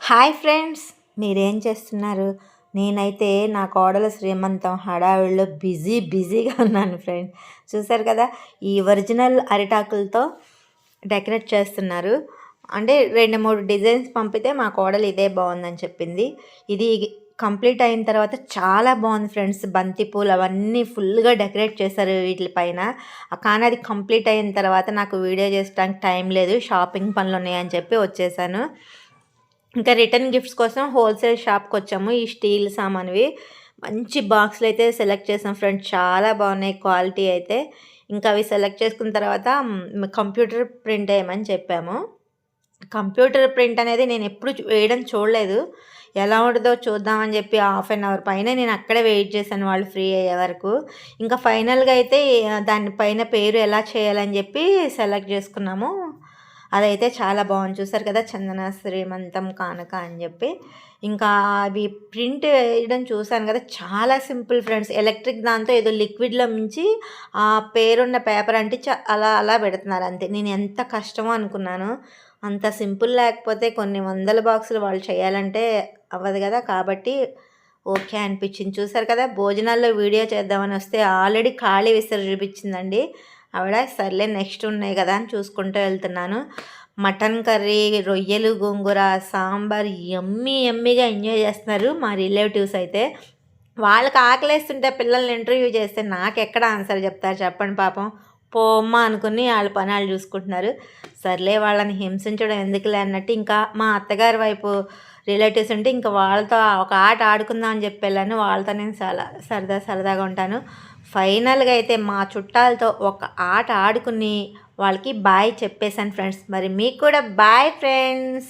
Hi friends, మీరేం చేస్తున్నారు? నేనైతే నా కోడల శ్రీమంతం హడావిడిలో బిజీగా ఉన్నాను ఫ్రెండ్స్. చూసారు కదా, ఈ ఒరిజినల్ అరిటాకులతో డెకరేట్ చేస్తున్నారు. అంటే 2, 3 డిజైన్స్ పంపితే మా కోడలు ఇదే బాగుందని చెప్పింది. ఇది కంప్లీట్ అయిన తర్వాత చాలా బాగుంది ఫ్రెండ్స్. బంతి పూలు అవన్నీ ఫుల్గా డెకరేట్ చేశారు వీటి పైన. కానీ అది కంప్లీట్ అయిన తర్వాత నాకు వీడియో చేసడానికి టైం లేదు, షాపింగ్ పనులు ఉన్నాయని చెప్పి వచ్చేసాను. ఇంకా రిటర్న్ గిఫ్ట్స్ కోసం హోల్సేల్ షాప్కి వచ్చాము. ఈ స్టీల్ సామాన్వి మంచి బాక్స్లు అయితే సెలెక్ట్ చేసాం ఫ్రెండ్స్. చాలా బాగున్నాయి క్వాలిటీ అయితే. ఇంకా అవి సెలెక్ట్ చేసుకున్న తర్వాత కంప్యూటర్ ప్రింట్ వేయమని చెప్పాము. కంప్యూటర్ ప్రింట్ అనేది నేను ఎప్పుడు వేయడం చూడలేదు. ఎలా ఉంటుందో చూద్దామని చెప్పి హాఫ్ అన్ అవర్ పైన నేను అక్కడే వెయిట్ చేశాను వాళ్ళు ఫ్రీ అయ్యే వరకు. ఇంకా ఫైనల్గా అయితే దాని పైన పేరు ఎలా చేయాలని చెప్పి సెలెక్ట్ చేసుకున్నాము. అదైతే చాలా బాగుంది. చూసారు కదా, చందన శ్రీమంతం కానుక అని చెప్పి. ఇంకా అవి ప్రింట్ వేయడం చూశాను కదా, చాలా సింపుల్ ఫ్రెండ్స్. ఎలక్ట్రిక్ దాంతో ఏదో లిక్విడ్లో మించి ఆ పేరున్న పేపర్ అంటించి అలా అలా పెడుతున్నారు అంతే. నేను ఎంత కష్టమో అనుకున్నాను. అంత సింపుల్ లేకపోతే కొన్ని వందల బాక్సులు వాళ్ళు చేయాలంటే అవ్వదు కదా. కాబట్టి ఓకే అనిపించింది. చూసారు కదా, భోజనాల్లో వీడియో చేద్దామని వస్తే ఆల్రెడీ ఖాళీ విసిరి చూపించిందండి ఆవిడ. సర్లే నెక్స్ట్ ఉన్నాయి కదా అని చూసుకుంటూ వెళ్తున్నాను. మటన్ కర్రీ, రొయ్యలు, గోంగూర, సాంబార్ ఎమ్మీగా ఎంజాయ్ చేస్తున్నారు మా రిలేటివ్స్ అయితే. వాళ్ళకి ఆకలేస్తుంటే పిల్లల్ని ఇంటర్వ్యూ చేస్తే నాకెక్కడ ఆన్సర్ చెప్తారు చెప్పండి పాపం. పోమ్మ అనుకుని వాళ్ళ పని వాళ్ళు చూసుకుంటున్నారు. సర్లే వాళ్ళని హింసించడం ఎందుకులే అన్నట్టు ఇంకా మా అత్తగారి వైపు రిలేటివ్స్ ఉంటే ఇంకా వాళ్ళతో ఒక ఆట ఆడుకుందాం అని చెప్పి వెళ్ళాను. వాళ్ళతో నేను చాలా సరదాగా ఉంటాను. ఫైనల్గా అయితే మా చుట్టాలతో ఒక ఆట ఆడుకుని వాళ్ళకి బాయ్ చెప్పేశాను ఫ్రెండ్స్. మరి మీకు కూడా బాయ్ ఫ్రెండ్స్.